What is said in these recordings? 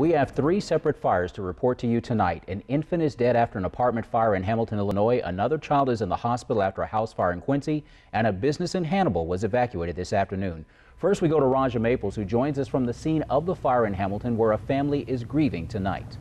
We have three separate fires to report to you tonight. An infant is dead after an apartment fire in Hamilton, Illinois. Another child is in the hospital after a house fire in Quincy. And a business in Hannibal was evacuated this afternoon. First, we go to Raja Maples, who joins us from the scene of the fire in Hamilton, where a family is grieving tonight.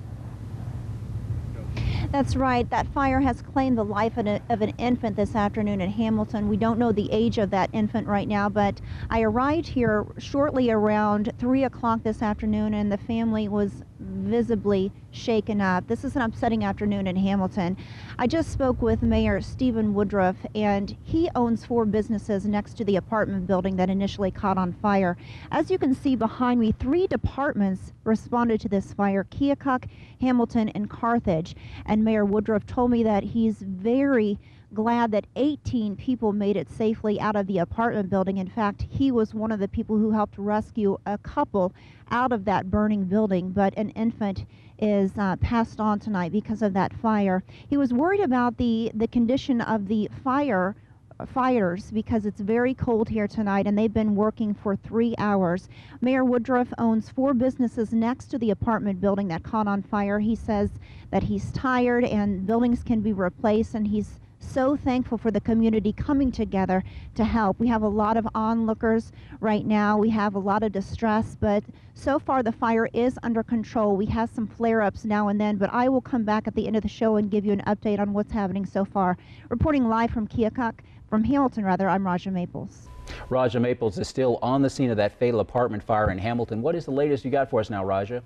That's right. That fire has claimed the life of an infant this afternoon in Hamilton. We don't know the age of that infant right now, but I arrived here shortly around 3 o'clock this afternoon, and the family was visibly shaken up. This is an upsetting afternoon in Hamilton. I just spoke with Mayor Stephen Woodruff, and he owns 4 businesses next to the apartment building that initially caught on fire. As you can see behind me, 3 departments responded to this fire: Keokuk, Hamilton, and Carthage. And Mayor Woodruff told me that he's very glad that 18 people made it safely out of the apartment building. In fact, he was one of the people who helped rescue a couple out of that burning building, but an infant is passed on tonight because of that fire. He was worried about the condition of the fighters because it's very cold here tonight, and they've been working for 3 hours. Mayor Woodruff owns 4 businesses next to the apartment building that caught on fire. He says that he's tired and buildings can be replaced, and he's so thankful for the community coming together to help. We have a lot of onlookers right now. We have a lot of distress, but so far the fire is under control. We have some flare-ups now and then, but I will come back at the end of the show and give you an update on what's happening so far. Reporting live from Hamilton, I'm Raja Maples. Raja Maples is still on the scene of that fatal apartment fire in Hamilton. What is the latest you got for us now, Raja?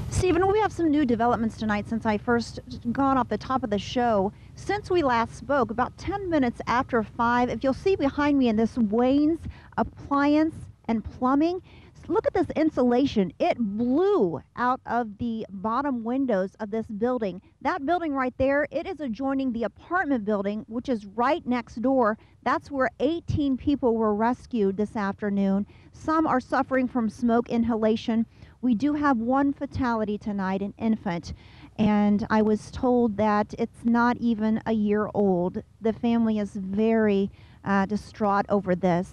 Stephen, we have some new developments tonight since I first got off the top of the show. Since we last spoke, about 10 minutes after 5, if you'll see behind me in this Wayne's Appliance and Plumbing, look at this insulation. It blew out of the bottom windows of this building. That building right there, it is adjoining the apartment building, which is right next door. That's where 18 people were rescued this afternoon. Some are suffering from smoke inhalation. We do have 1 fatality tonight, an infant, and I was told that it's not even a year old. The family is very distraught over this.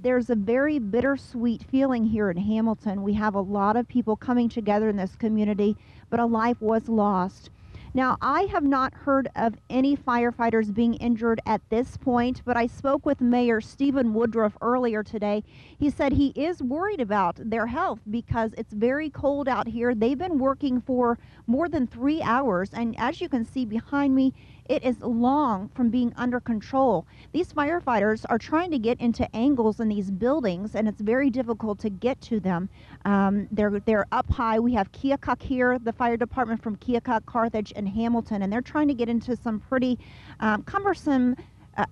There's a very bittersweet feeling here in Hamilton. We have a lot of people coming together in this community, but a life was lost. Now, I have not heard of any firefighters being injured at this point, but I spoke with Mayor Stephen Woodruff earlier today. He said he is worried about their health because it's very cold out here. They've been working for more than 3 hours, and as you can see behind me, it is long from being under control. These firefighters are trying to get into angles in these buildings, and it's very difficult to get to them. They're up high. We have Keokuk here, the fire department from Keokuk, Carthage, and Hamilton, and they're trying to get into some pretty cumbersome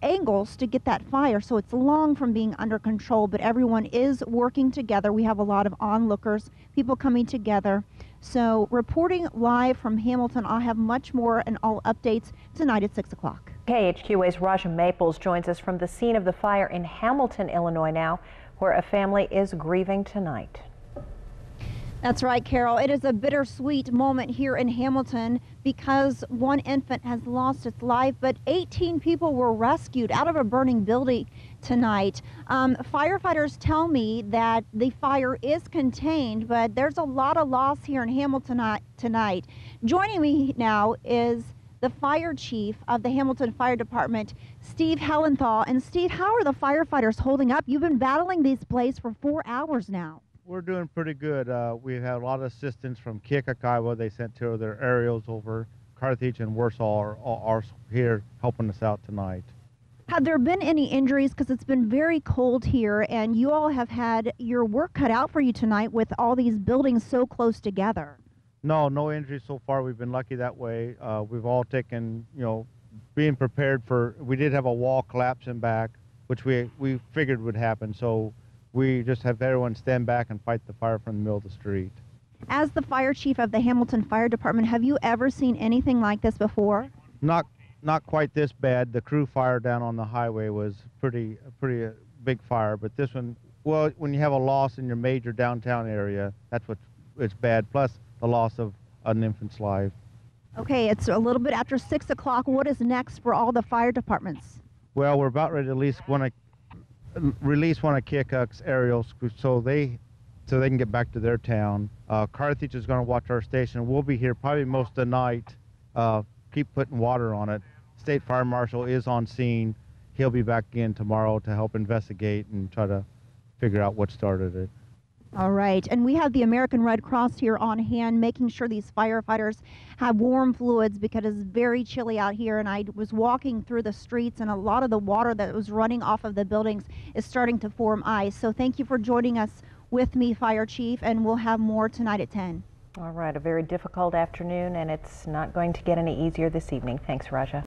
angles to get that fire, so it's long from being under control, but everyone is working together. We have a lot of onlookers, people coming together. So reporting live from Hamilton, I'll have much more and all updates tonight at 6 o'clock. KHQA's Raja Maples joins us from the scene of the fire in Hamilton, Illinois now, where a family is grieving tonight. That's right, Carol. It is a bittersweet moment here in Hamilton because 1 infant has lost its life, but 18 people were rescued out of a burning building tonight. Firefighters tell me that the fire is contained, but there's a lot of loss here in Hamilton tonight. Joining me now is the fire chief of the Hamilton Fire Department, Steve Hellenthal. And Steve, how are the firefighters holding up? You've been battling these blaze for 4 hours now. We're doing pretty good. We had a lot of assistance from Keokuk, Iowa. They sent 2 of their aerials over. Carthage and Warsaw are here helping us out tonight. Have there been any injuries? Because it's been very cold here, and you all have had your work cut out for you tonight with all these buildings so close together. No injuries so far. We've been lucky that way. We've all taken, being prepared for, we did have a wall collapsing back, which we figured would happen. So we just have everyone stand back and fight the fire from the middle of the street. As the fire chief of the Hamilton Fire Department, have you ever seen anything like this before? Not quite this bad. The Crew fire down on the highway was pretty big fire, but this one, well, when you have a loss in your major downtown area, it's bad. Plus the loss of an infant's life. Okay, it's a little bit after 6 o'clock. What is next for all the fire departments? Well, we're about ready to release one of Keokuk's aerials, so they so they can get back to their town. Carthage is going to watch our station. We'll be here probably most of the night. Keep putting water on it. State Fire Marshal is on scene. He'll be back in tomorrow to help investigate and try to figure out what started it. All right, and we have the American Red Cross here on hand, making sure these firefighters have warm fluids because it's very chilly out here. And I was walking through the streets, and a lot of the water that was running off of the buildings is starting to form ice. So thank you for joining us with me, Fire Chief, and we'll have more tonight at 10. All right, a very difficult afternoon, and it's not going to get any easier this evening. Thanks, Raja.